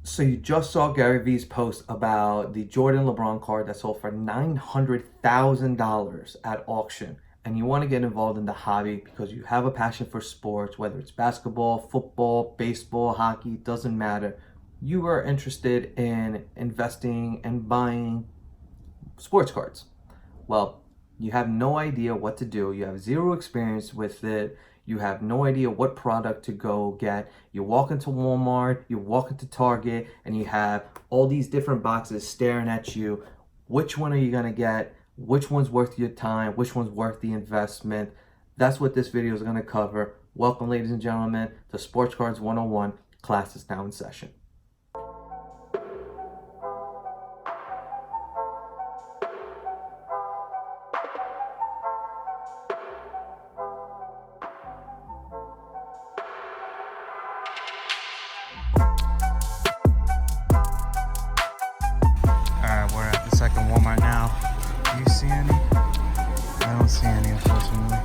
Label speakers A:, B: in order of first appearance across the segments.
A: So you just saw Gary Vee's post about the Jordan LeBron card that sold for $900,000 at auction. And you want to get involved in the hobby because you have a passion for sports, whether it's basketball, football, baseball, hockey, doesn't matter. You are interested in investing and buying sports cards. Well, you have no idea what to do. You have zero experience with it. You have no idea what product to go get. You walk into Walmart, you walk into Target, and you have all these different boxes staring at you. Which one are you going to get? Which one's worth your time? Which one's worth the investment? That's what this video is going to cover. Welcome, ladies and gentlemen, to Sports Cards 101. Class is now in session.
B: Alright, we're at the second Walmart now. Do you see any? I don't see any, unfortunately.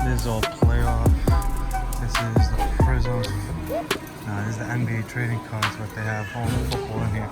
B: This is all playoff. This is the Prism. This is the NBA trading cards, but they have all the football in here.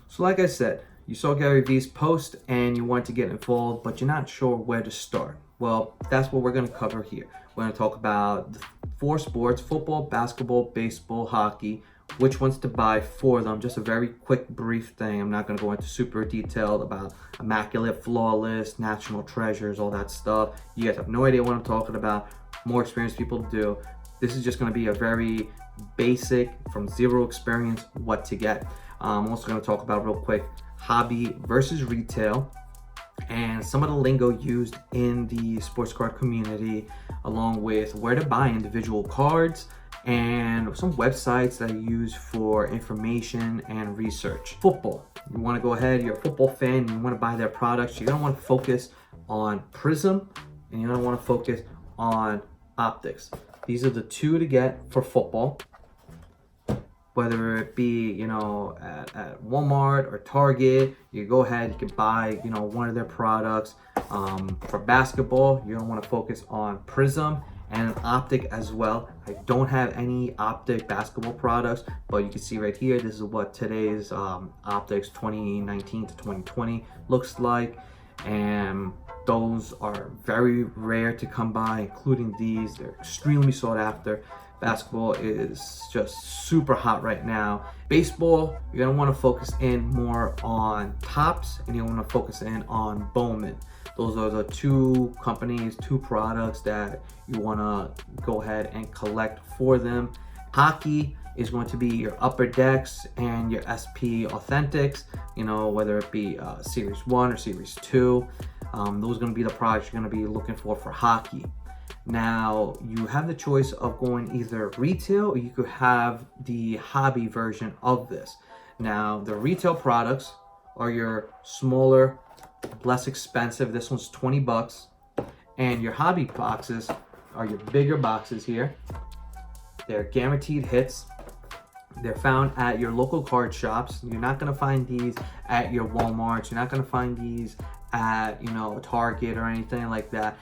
A: So like I said, you saw Gary Vee's post and you want to get involved, but you're not sure where to start. Well, that's what we're going to cover here. We're going to talk about the 4 sports: football, basketball, baseball, hockey, which ones to buy for them. Just a very quick, brief thing. I'm not going to go into super detailed about immaculate, flawless, national treasures, all that stuff. You guys have no idea what I'm talking about. More experienced people do. This is just going to be a very basic, from zero experience, what to get. I'm also going to talk about real quick hobby versus retail and some of the lingo used in the sports card community, along with where to buy individual cards and some websites that I use for information and research. Football. You want to go ahead, you're a football fan, you want to buy their products, you're going to want to focus on Prism and you're going to want to focus on optics. These are the two to get for football. Whether it be, at Walmart or Target, you go ahead, you can buy, one of their products. For basketball, you're gonna wanna focus on Prism and an optic as well. I don't have any optic basketball products, but you can see right here, this is what today's optics 2019 to 2020 looks like. And those are very rare to come by, including these. They're extremely sought after. Basketball is just super hot right now. Baseball, you're gonna wanna focus in more on Topps and you wanna focus in on Bowman. Those are the 2 companies, 2 products that you wanna go ahead and collect for them. Hockey is going to be your Upper Decks and your SP Authentics, whether it be Series 1 or Series 2. Those are gonna be the products you're gonna be looking for hockey. Now, you have the choice of going either retail or you could have the hobby version of this. Now, the retail products are your smaller, less expensive. This one's 20 bucks. And your hobby boxes are your bigger boxes here. They're guaranteed hits. They're found at your local card shops. You're not gonna find these at your Walmarts. You're not gonna find these at, Target or anything like that.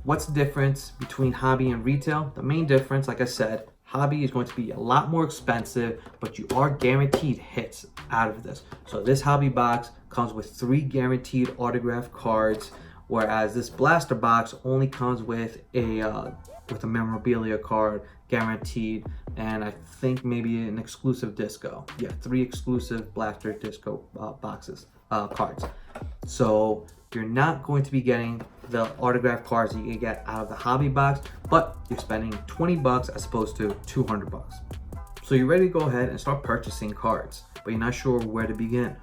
A: What's the difference between hobby and retail? The main difference, like I said, hobby is going to be a lot more expensive, but you are guaranteed hits out of this. So this hobby box comes with 3 guaranteed autographed cards, whereas this blaster box only comes with a memorabilia card guaranteed, and I think maybe an exclusive disco. Yeah, 3 exclusive blaster disco cards. So you're not going to be getting the autographed cards that you can get out of the hobby box, but you're spending 20 bucks as opposed to 200 bucks. So you're ready to go ahead and start purchasing cards, but you're not sure where to begin.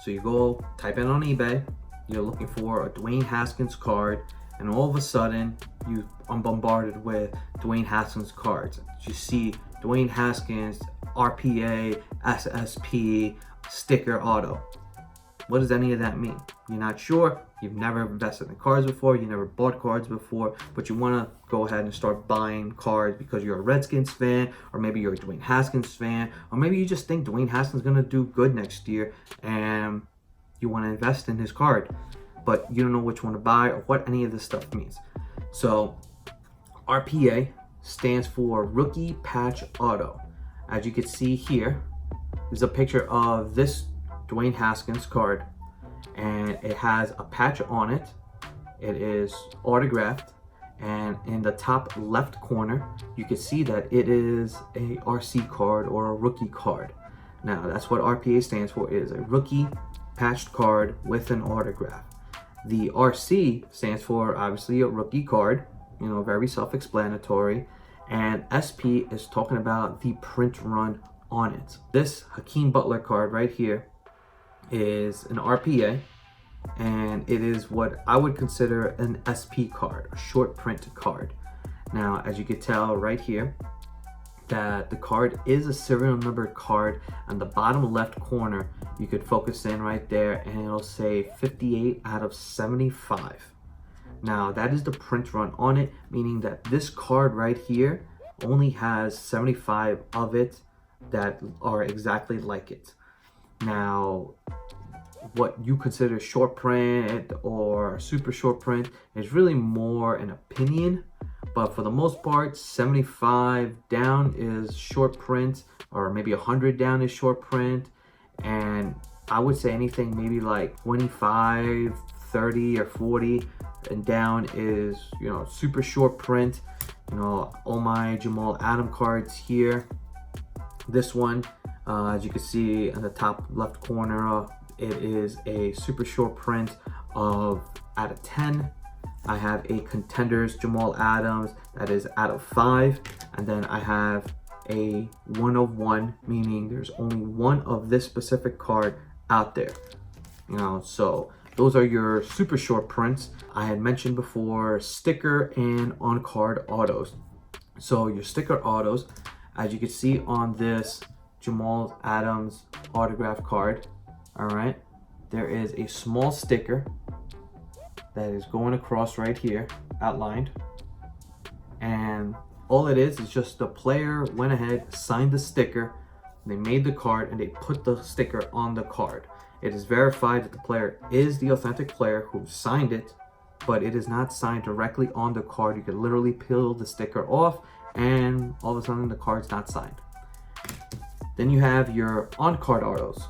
A: So you go type in on eBay, you're looking for a Dwayne Haskins card, and all of a sudden you are bombarded with Dwayne Haskins cards. You see Dwayne Haskins, RPA, SSP, sticker auto. What does any of that mean? You're not sure, you've never invested in cards before, you never bought cards before, but you wanna go ahead and start buying cards because you're a Redskins fan, or maybe you're a Dwayne Haskins fan, or maybe you just think Dwayne Haskins is gonna do good next year and you wanna invest in his card, but you don't know which one to buy or what any of this stuff means. So RPA stands for Rookie Patch Auto. As you can see here, there's a picture of this Dwayne Haskins card, and it has a patch on it. It is autographed, and in the top left corner, you can see that it is a RC card or a rookie card. Now, that's what RPA stands for. It is a rookie patched card with an autograph. The RC stands for obviously a rookie card, you know, very self-explanatory. And SP is talking about the print run on it. This Hakeem Butler card right here is an RPA, and it is what I would consider an SP card, a short print card. Now, as you can tell right here, that the card is a serial number card. On the bottom left corner, you could focus in right there and it'll say 58 out of 75. Now, that is the print run on it, meaning that this card right here only has 75 of it that are exactly like it. Now, what you consider short print or super short print is really more an opinion, but for the most part, 75 down is short print, or maybe 100 down is short print, and I would say anything maybe like 25, 30, or 40 and down is, you know, super short print. You know, all my Jamal Adams cards here. This one, as you can see in the top left corner, it is a super short print of out of 10. I have a Contenders Jamal Adams that is out of 5, and then I have a 1 of 1, meaning there's only one of this specific card out there. You know, so those are your super short prints. I had mentioned before sticker and on card autos. So your sticker autos, as you can see on this Jamal Adams autograph card, all right, there is a small sticker that is going across right here, outlined. And all it is just the player went ahead, signed the sticker, they made the card, and they put the sticker on the card. It is verified that the player is the authentic player who signed it, but it is not signed directly on the card. You can literally peel the sticker off, and all of a sudden the card's not signed. Then you have your on-card autos.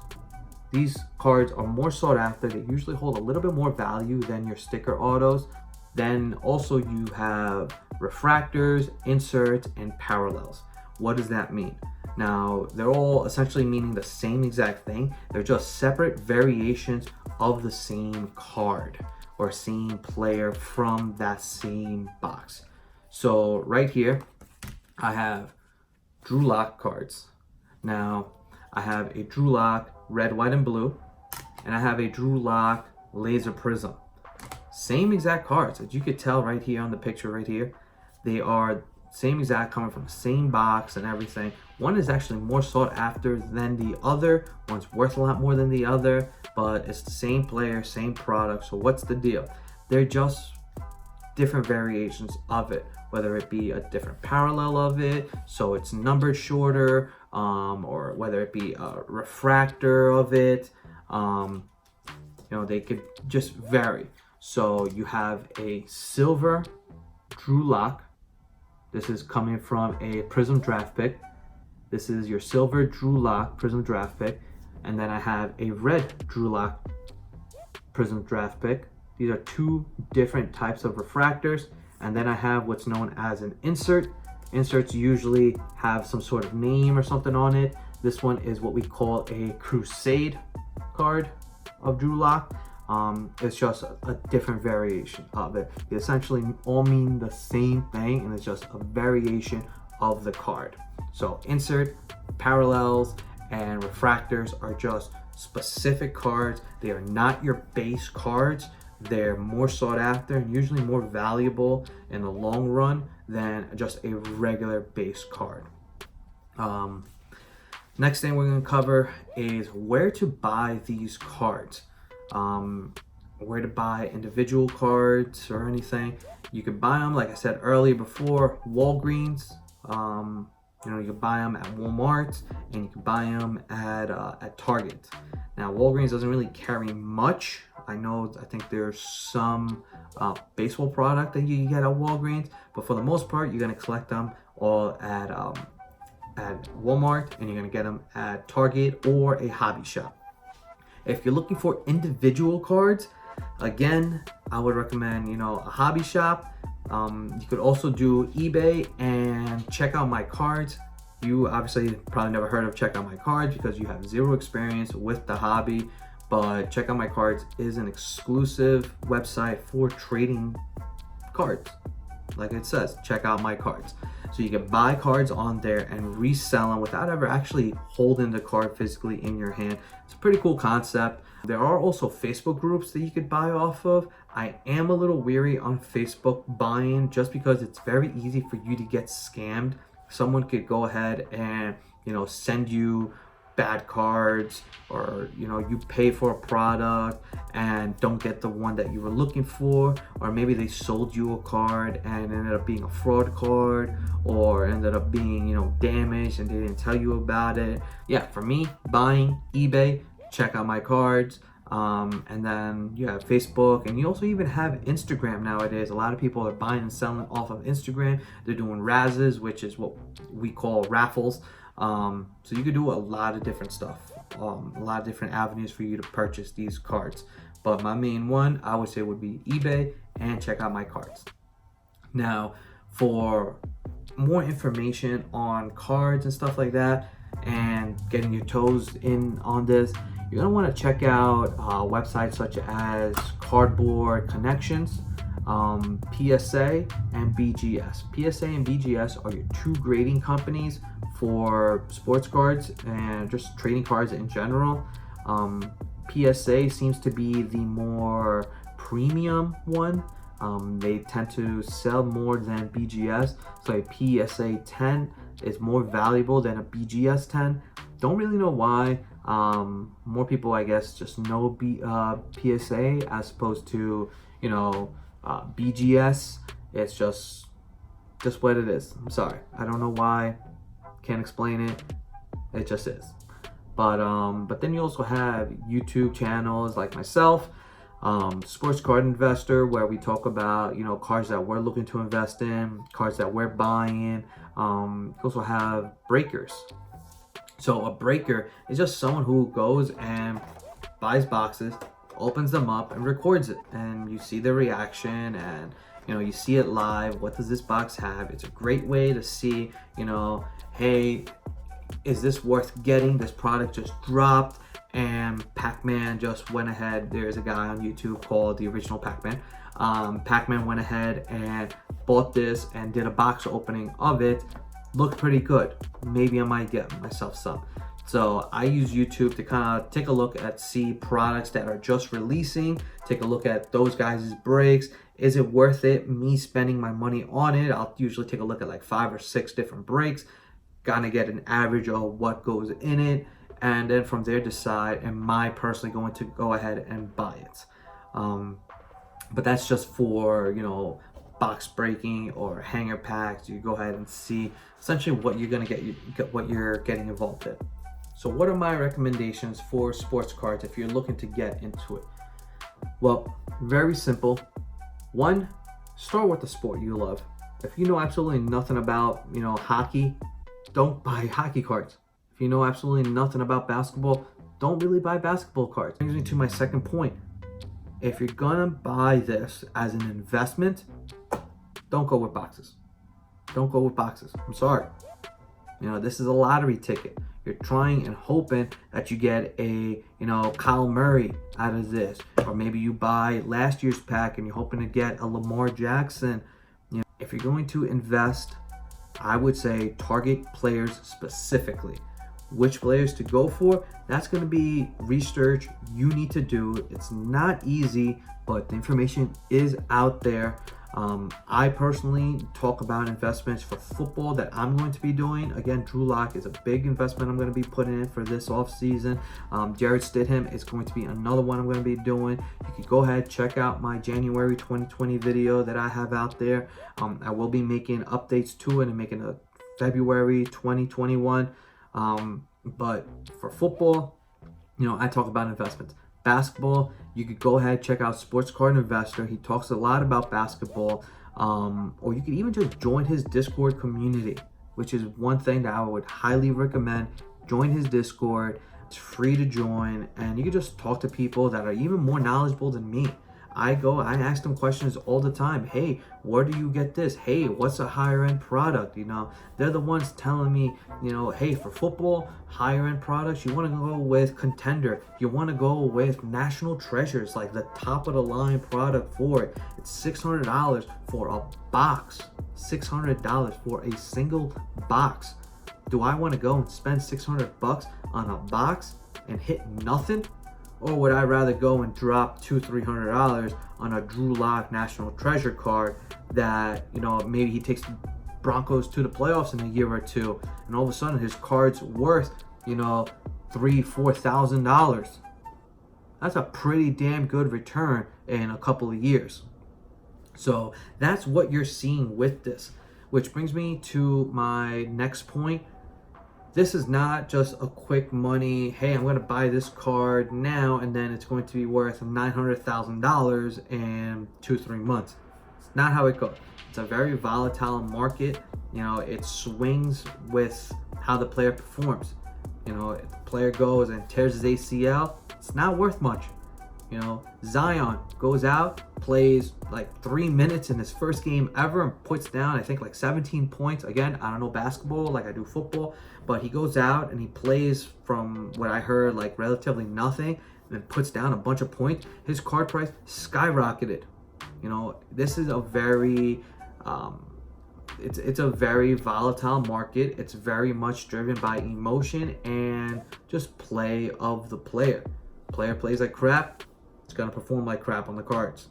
A: These cards are more sought after. They usually hold a little bit more value than your sticker autos. Then also you have refractors, inserts, and parallels. What does that mean? Now, they're all essentially meaning the same exact thing. They're just separate variations of the same card or same player from that same box. So right here, I have Drew Lock cards. Now, I have a Drew Lock red, white, and blue, and I have a Drew Lock laser prism. Same exact cards, as you could tell right here on the picture right here. They are same exact, coming from the same box and everything. One is actually more sought after than the other. One's worth a lot more than the other, but it's the same player, same product. So what's the deal? They're just different variations of it, whether it be a different parallel of it, so it's numbered shorter, or whether it be a refractor of it. You know, they could just vary. So you have a silver Drew Lock. This is coming from a Prism draft pick. This is your silver Drew Lock Prism draft pick. And then I have a red Drew Lock Prism draft pick. These are two different types of refractors. And then I have what's known as an insert. Inserts usually have some sort of name or something on it. This one is what we call a Crusade card of Drew Lock. It's just a different variation of it. They essentially all mean the same thing, and it's just a variation of the card. So insert, parallels, and refractors are just specific cards. They are not your base cards. They're more sought after and usually more valuable in the long run than just a regular base card. Next thing we're going to cover is where to buy these cards. Where to buy individual cards or anything. You can buy them, like I said earlier before, Walgreens. You know, you can buy them at Walmart, and you can buy them at Target. Now, Walgreens doesn't really carry much I think there's some baseball product that you can get at Walgreens, but for the most part, you're gonna collect them all at Walmart, and you're gonna get them at Target or a hobby shop. If you're looking for individual cards, again, I would recommend, a hobby shop. You could also do eBay and check out my cards. You obviously probably never heard of Check Out My Cards because you have zero experience with the hobby, but Check Out My Cards is an exclusive website for trading cards. Like it says, check out my cards. So you can buy cards on there and resell them without ever actually holding the card physically in your hand. It's a pretty cool concept. There are also Facebook groups that you could buy off of. I am a little weary on Facebook buying just because it's very easy for you to get scammed. Someone could go ahead and, send you bad cards, or you pay for a product and don't get the one that you were looking for, or maybe they sold you a card and ended up being a fraud card, or ended up being damaged and they didn't tell you about it. Yeah, for me, buying, eBay, Check Out My Cards, and then you have Facebook, and you also even have Instagram nowadays. A lot of people are buying and selling off of Instagram. They're doing razzes, which is what we call raffles. So you could do a lot of different stuff, a lot of different avenues for you to purchase these cards. But my main one, I would say, would be eBay and Check Out My Cards. Now, for more information on cards and stuff like that, and getting your toes in on this, you're gonna want to check out websites such as Cardboard Connections, PSA, and BGS. PSA and BGS are your two grading companies for sports cards and just trading cards in general. PSA seems to be the more premium one. They tend to sell more than BGS, so a PSA 10 is more valuable than a BGS 10. Don't really know why. More people, I guess, just know PSA as opposed to BGS. It's just what it is. I'm sorry, I don't know why. Can't explain it. It just is. But then you also have YouTube channels like myself, Sports Card Investor, where we talk about cards that we're looking to invest in, cards that we're buying. You also have breakers. So a breaker is just someone who goes and buys boxes, opens them up, and records it, and you see the reaction, and you see it live. What does this box have? It's a great way to see, hey, is this worth getting? This product just dropped and Pac-Man just went ahead. There's a guy on YouTube called The Original Pac-Man. Pac-Man went ahead and bought this and did a box opening of it. Looked pretty good. Maybe I might get myself some. So I use YouTube to kind of take a look at see products that are just releasing, take a look at those guys' breaks. Is it worth it, me spending my money on it? I'll usually take a look at like 5 or 6 different breaks, kind of get an average of what goes in it, and then from there decide, am I personally going to go ahead and buy it? But that's just for, box breaking or hanger packs. You go ahead and see essentially what you're going to get, what you're getting involved in. So what are my recommendations for sports cards if you're looking to get into it? Well, very simple. 1, start with the sport you love. If you know absolutely nothing about, hockey, don't buy hockey cards. If you know absolutely nothing about basketball, don't really buy basketball cards. Brings me to my second point. If you're gonna buy this as an investment, don't go with boxes. Don't go with boxes. I'm sorry. This is a lottery ticket. You're trying and hoping that you get a, Kyle Murray out of this. Or maybe you buy last year's pack and you're hoping to get a Lamar Jackson. If you're going to invest, I would say target players specifically. Which players to go for, that's going to be research you need to do. It's not easy, but the information is out there. I personally talk about investments for football that I'm going to be doing. Again, Drew Lock is a big investment I'm going to be putting in for this off season. Jared Stidham is going to be another one I'm going to be doing. You can go ahead, check out my January 2020 video that I have out there. I will be making updates to it and making a February 2021. But for football, I talk about investments. basketball, you could go ahead, check out Sports Card Investor. He talks a lot about basketball. Or you could even just join his Discord community, which is one thing that I would highly recommend. Join his Discord. It's free to join, and you can just talk to people that are even more knowledgeable than me. I ask them questions all the time. Hey, where do you get this? Hey, what's a higher end product? You know, they're the ones telling me, you know, hey, for football, higher end products, you want to go with Contender. You want to go with National Treasures, like the top of the line product for it. It's $600 for a box. $600 for a single box. Do I want to go and spend $600 on a box and hit nothing? Or would I rather go and drop $200-300 on a Drew Lock National Treasure card that, you know, maybe he takes the Broncos to the playoffs in a year or two, and all of a sudden his card's worth, you know, $3,000-4,000. That's a pretty damn good return in a couple of years. So that's what you're seeing with this, which brings me to my next point. This is not just a quick money, hey, I'm going to buy this card now and then it's going to be worth $900,000 in 2-3 months. It's not how it goes. It's a very volatile market. You know, it swings with how the player performs. You know, if the player goes and tears his ACL, it's not worth much. You know, Zion goes out, plays like 3 minutes in his first game ever and puts down, I think, like 17 points. Again, I don't know basketball like I do football, but he goes out and he plays, from what I heard, like relatively nothing, and then puts down a bunch of points. His card price skyrocketed. You know, this is a very, it's a very volatile market. It's very much driven by emotion and just play of the player. Player plays like crap, it's going to perform like crap on the cards.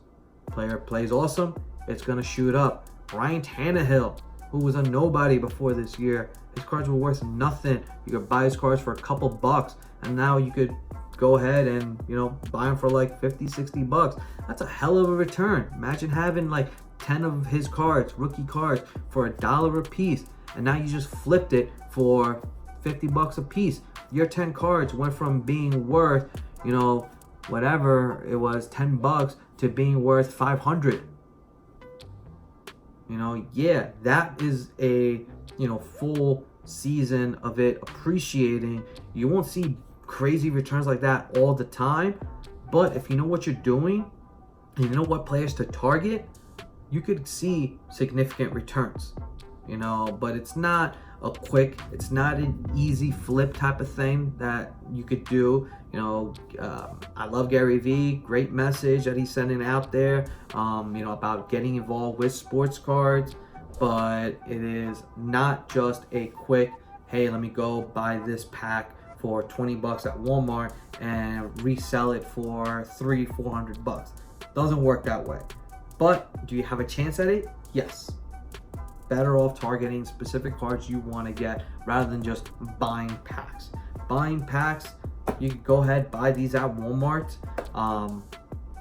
A: Player plays awesome, it's going to shoot up. Ryan Tannehill, who was a nobody before this year, his cards were worth nothing. You could buy his cards for a couple bucks, and now you could go ahead and, you know, buy them for like $50-60. That's a hell of a return. Imagine having like 10 of his cards, rookie cards, for $1 a piece, and now you just flipped it for $50 a piece. Your 10 cards went from being worth, you know, whatever it was, $10 to being worth 500. You know, yeah, that is a, you know, full season of it appreciating. You won't see crazy returns like that all the time, but if you know what you're doing and you know what players to target, you could see significant returns. You know, but it's not a quick, it's not an easy flip type of thing that you could do. You know, I love Gary Vee, great message that he's sending out there, you know, about getting involved with sports cards, but it is not just a quick, hey, let me go buy this pack for $20 at Walmart and resell it for $300-400. Doesn't work that way. But do you have a chance at it? Yes. Better off targeting specific cards you want to get rather than just buying packs. Buying packs, you can go ahead, buy these at Walmart,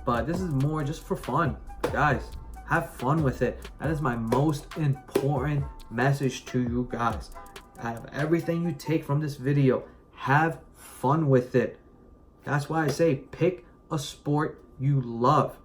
A: but this is more just for fun. Guys, have fun with it. That is my most important message to you guys. Out of everything you take from this video, have fun with it. That's why I say pick a sport you love.